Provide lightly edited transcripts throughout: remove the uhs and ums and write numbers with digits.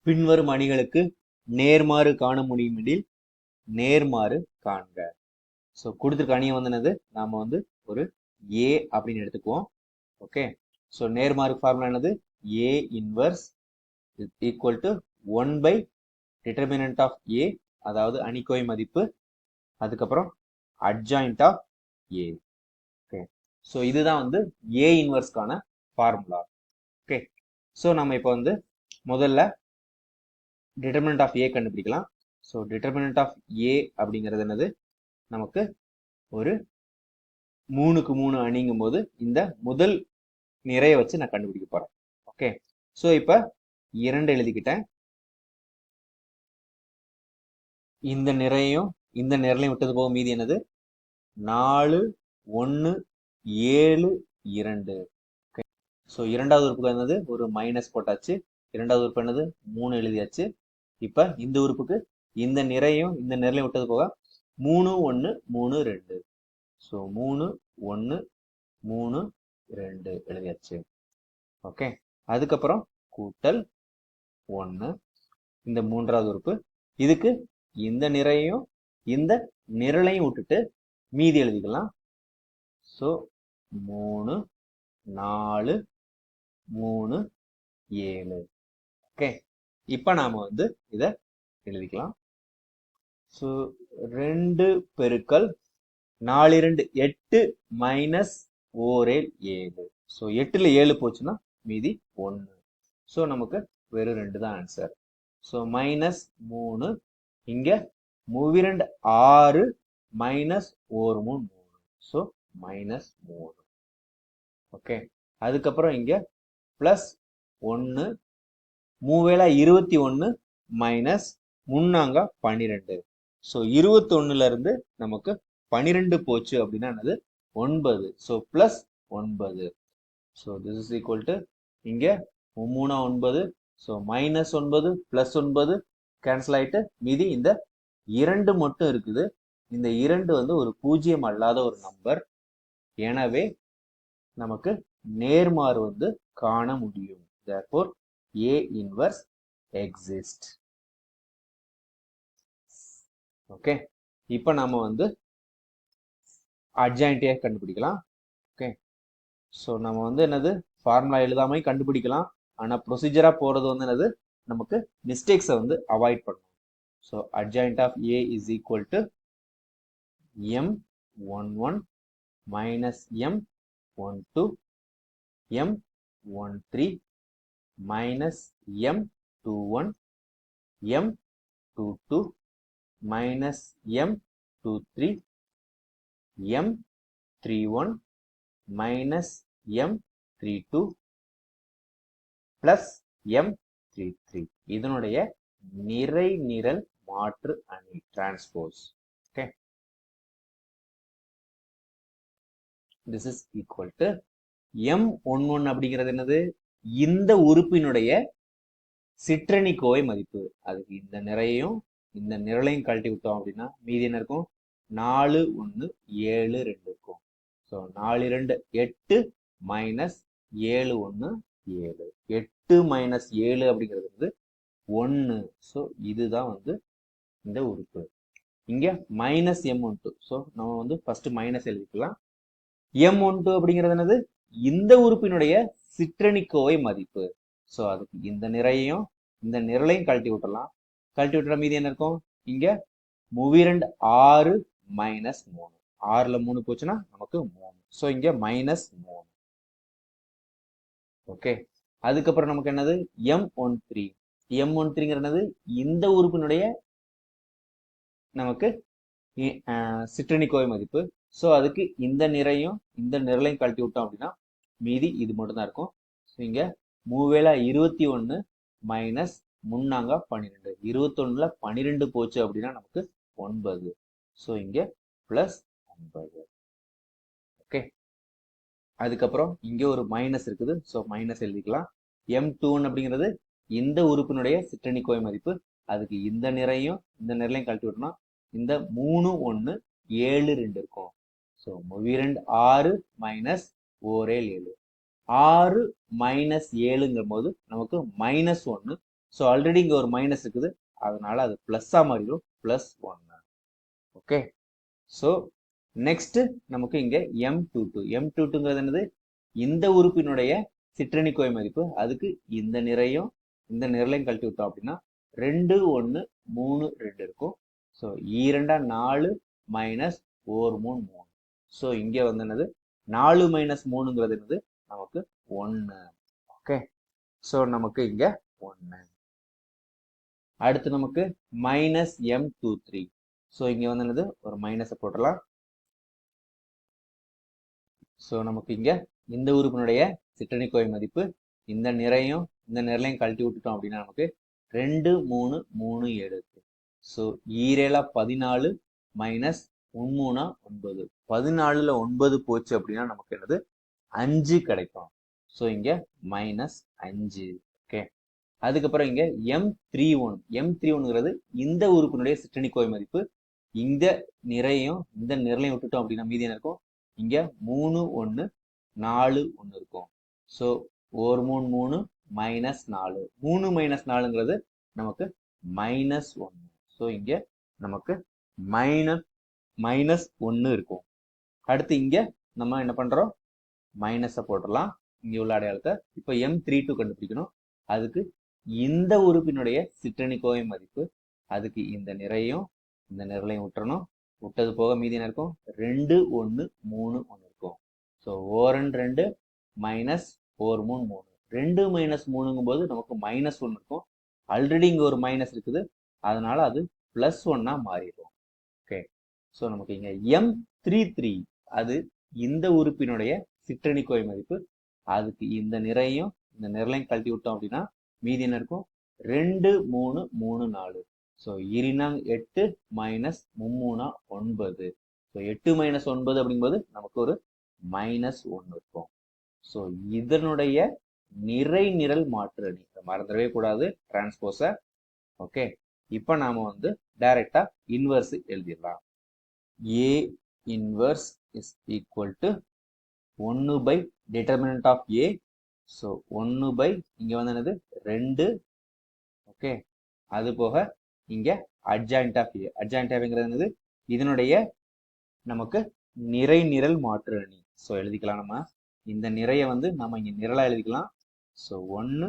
பின்வரும் அணிகளுக்கு நேர்மாறு காண முடியும் எனில் நேர்மாறு காண்க. ஸோ கொடுத்துருக்க அணியை வந்து என்னது நாம வந்து ஒரு ஏ அப்படின்னு எடுத்துக்குவோம். ஓகே, ஸோ நேர்மாறு ஃபார்முலா என்னது? A inverse equal to 1 by determinant of A, அதாவது அணிக்கோவை மதிப்பு, அதுக்கப்புறம் adjoint of A. Okay, so இதுதான் வந்து ஏ இன்வர்ஸ்க்கான ஃபார்முலா. ஓகே, ஸோ நம்ம இப்போ வந்து முதல்ல டிட்டர்மினன்ட் ஆஃப் ஏ கண்டுபிடிக்கலாம். ஸோ டிட்டர்மினன்ட் ஆஃப் ஏ அப்படிங்கிறது என்னது? நமக்கு ஒரு 3க்கு 3 அணிங்கும் போது இந்த முதல் நிறைய வச்சு நான் கண்டுபிடிக்க போறேன். ஓகே, ஸோ இப்போ 2 எழுதிக்கிட்டேன். இந்த நிறையும் இந்த நிரலையும் விட்டது போக மீதி என்னது? 4 1 7 2. ஓகே, ஸோ இரண்டாவது உறுப்புக்கு என்னது? ஒரு மைனஸ் போட்டாச்சு. இரண்டாவது உறுப்பு என்னது? 3 எழுதியாச்சு. இப்ப இந்த உறுப்புக்கு இந்த நிறையும் இந்த நிரலையும் விட்டது போக 3 1 3 2. ஸோ 3 1 3 2 எழுதியாச்சு. ஓகே, அதுக்கப்புறம் கூட்டல் 1 இந்த மூன்றாவது உறுப்பு. இதுக்கு இந்த நிறையையும் இந்த நிரலையும் விட்டுட்டு மீதி எழுதிக்கலாம். ஸோ 3 4 3 7. ஓகே, இப்ப நாம வந்து இதை எழுதிக்கலாம். ஸோ 2 பெருக்கல் 4 2 8 மைனஸ் 4 7. ஸோ 8ல் 7 போச்சுன்னா மீதி 1. ஸோ நமக்கு வெறும் 2 தான் ஆன்சர். ஸோ மைனஸ் 3, இங்க 2 6 மைனஸ் 1 3 3. So minus 3. ஓகே, அதுக்கப்புறம் இங்க பிளஸ் 1 3 21 மைனஸ் 3 12. ஸோ 21ல இருந்து நமக்கு 12 போச்சு அப்படின்னா என்னது? 9. So plus 9. So this is equal to இங்க 3 9. ஸோ மைனஸ் 9 பிளஸ் 9 கேன்சல் ஆயிட்டு மீதி இந்த 2 மட்டும் இருக்குது. இந்த 2 வந்து ஒரு பூஜ்ஜியம் அல்லாத ஒரு நம்பர். எனவே நமக்கு நேர்மாறு வந்து காண முடியும். therefore A inverse exists. Okay, இப்போ நாம வந்து அட்ஜாயிண்ட்டே கண்டுபிடிக்கலாம். ஓகே, ஸோ நம்ம வந்து என்னது ஃபார்முலா எழுதாம கண்டுபிடிக்கலாம். ஆனால் ப்ரொசீஜரா போறது வந்து என்னது? நமக்கு மிஸ்டேக்ஸை வந்து அவாய்ட் பண்ணணும். So adjoint of A is equal to M11 minus M12 M13 minus M21 M22 minus M23 M31 minus M32 plus M33. இதனுடைய நிறை நிரல் மாற்று அணி transpose. Okay, this is equal to M11 அப்படிங்கிறது என்னது? இந்த உறுப்பினுடைய சிற்றணிக்கோவை மதிப்பு. அதுக்கு இந்த நிறையையும் இந்த நிரலையும் கழட்டி விட்டோம் அப்படின்னா மீதி என்ன இருக்கும்? 4 1 7 2 இருக்கும். So 4 2 8 minus 7 1 7. 8 மைனஸ் 7 அப்படிங்கிறது வந்து 1. ஸோ இதுதான் வந்து இந்த உறுப்பு. இங்க மைனஸ் M12. ஸோ நம்ம வந்து ஃபர்ஸ்ட் மைனஸ் எழுதிக்கலாம். M12 அப்படிங்கிறது என்னது? இந்த உறுப்பினுடைய சிற்றணிக்கோவை மதிப்பு. ஸோ அதுக்கு இந்த நிறையையும் இந்த நிரலையும் கழட்டி விட்டுலாம். கழட்டி விட்டுற மீதி என்ன இருக்கும்? இங்க 2 6 மைனஸ் 3. 6ல 3 போச்சுன்னா நமக்கு 3. ஸோ இங்க மைனஸ் 3. ஓகே, அதுக்கப்புறம் நமக்கு என்னது? M13. M13ங்கிறது இந்த உறுப்பினுடைய நமக்கு சிற்றணிக்கோவை மதிப்பு. ஸோ அதுக்கு இந்த நிறையும் இந்த நிரலையும் கழட்டி விட்டோம் அப்படின்னா மீதி இது மட்டும் தான் இருக்கும். ஸோ இங்க 3 21 மைனஸ் 3 12. 21ல 12 போச்சு அப்படின்னா நமக்கு 9. ஸோ இங்க பிளஸ் 9. ஓகே, அதுக்கப்புறம் இங்க ஒரு மைனஸ் இருக்குது. ஸோ மைனஸ் எழுதிக்கலாம். M21 அப்படிங்கிறது இந்த உறுப்பினுடைய சிற்றணிக்கோவை மதிப்பு. அதுக்கு இந்த நிறையும் இந்த நிரலையும் கழட்டி விட்டோம்னா இந்த 3 1 7 2 இருக்கும். So 2 6 minus 4 7. 6 மைனஸ் 7ங்கும் போது நமக்கு மைனஸ் 1. ஸோ ஆல்ரெடி இங்கே ஒரு மைனஸ் இருக்குது, அதனால அது ப்ளஸ்ஸாக மாறிடும், +1. ஓகே, ஸோ நெக்ஸ்ட் நமக்கு இங்கே M22. M22ங்கிறது என்னது? இந்த உறுப்பினுடைய சிற்றணிக்கோவை மதிப்பு. அதுக்கு இந்த நிறையும் இந்த நிரலையும் கழட்டி விட்டோம் அப்படின்னா 2 1 3 2 இருக்கும். So 2 4 minus 4 3 3. ஸோ இங்கே வந்து என்னது? 4 மைனஸ் 3ங்கிறது என்னது? நமக்கு 1. ஓகே, ஸோ நமக்கு இங்க 1. அடுத்து நமக்கு -M23. ஸோ இங்க வந்து என்னது? ஒரு மைனஸை போட்டுடலாம். ஸோ நமக்கு இங்க இந்த உறுப்பினுடைய சிற்றணிக்கோவை மதிப்பு இந்த நிறையும் இந்த நிரலையும் கழட்டி விட்டுட்டோம் அப்படின்னா நமக்கு 2 3 3 7 இருக்கு. So 7 14 minus 3 9. 14ல் 9 போச்சு அப்படின்னா நமக்கு என்னது? 5 கிடைக்கும். ஸோ இங்க -5. ஓகே, அதுக்கப்புறம் இங்க M31. M31ங்கிறது இந்த உறுப்பினுடைய சிற்றணிக்கோவை மதிப்பு. இந்த நிறையும் இந்த நிரலையும் விட்டுட்டோம் அப்படின்னா மீதி என்ன இருக்கும்? இங்க 3 1 4 1 இருக்கும். So 1 3 3 minus 4. 3 மைனஸ் 4ங்கிறது நமக்கு -1. ஸோ இங்க நமக்கு மைனஸ் 1 இருக்கும். அடுத்து இங்க நம்ம என்ன பண்றோம்? மைனஸை போட்டுடலாம் இங்க உள்ள அடையாளத்தை. இப்போ M32 கண்டுபிடிக்கணும். அதுக்கு இந்த உறுப்பினுடைய சிற்றணிக்கோவை மதிப்பு, அதுக்கு இந்த நிறையும் இந்த நிரலையும் விட்டுறணும். விட்டது போக மீதி என்ன இருக்கும்? 2 1 3 1 இருக்கும். So 1 2 minus 4 3 3. 2 மைனஸ் 3ங்கும் போது நமக்கு -1 இருக்கும். ஆல்ரெடி இங்க ஒரு மைனஸ் இருக்குது, அதனால அது +1 மாறிடும். ஓகே, ஸோ நமக்கு இங்க M33 அது இந்த உறுப்பினுடைய சிற்றணிக்கோவை மதிப்பு. அதுக்கு இந்த நிறையும் இந்த நிரலையும் கழட்டி விட்டோம் அப்படின்னா மீதி என்ன இருக்கும்? 2 3 3 4. So 8 minus 3 9. ஸோ 8 மைனஸ் 9 அப்படிங்கும்போது நமக்கு ஒரு -1 இருக்கும். ஸோ இதனுடைய நிரல் மாற்று அணி மறந்துடவே கூடாது, டிரான்ஸ்போஸ. ஓகே, இப்போ நாம வந்து டைரக்டா இன்வர்ஸ் எழுதிடலாம். A inverse is equal to 1 by determinant of A. So 1 by இங்க வந்து என்னது? 2. ஓகே, அது போக இங்க அட்ஜாயிண்ட் ஆஃப் A. அட்ஜாயிண்ட் ஆஃப்ங்கிறது என்னது? இதனுடைய நமக்கு நிரல் மாற்று அணி. ஸோ எழுதிக்கலாம். நம்ம இந்த நிறைய வந்து நம்ம இங்க நிரலா எழுதிக்கலாம். So 1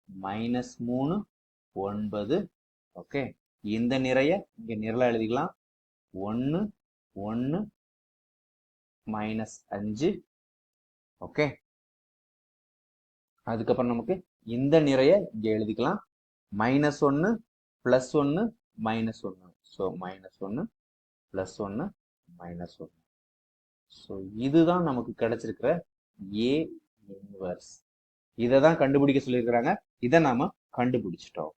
minus 3 9. ஓகே, இந்த நிறைய இங்க நிரலா எழுதிக்கலாம். 1 1 மைனஸ் 5. ஓகே, அதுக்கப்புறம் நமக்கு இந்த நிறைய இங்க எழுதிக்கலாம். -1 +1 -1. ஸோ -1 +1 -1. ஸோ இதுதான் நமக்கு கிடைச்சிருக்கிற A இன்வர்ஸ். இதை தான் கண்டுபிடிக்க சொல்லியிருக்கிறாங்க. இதை நாம கண்டுபிடிச்சிட்டோம்.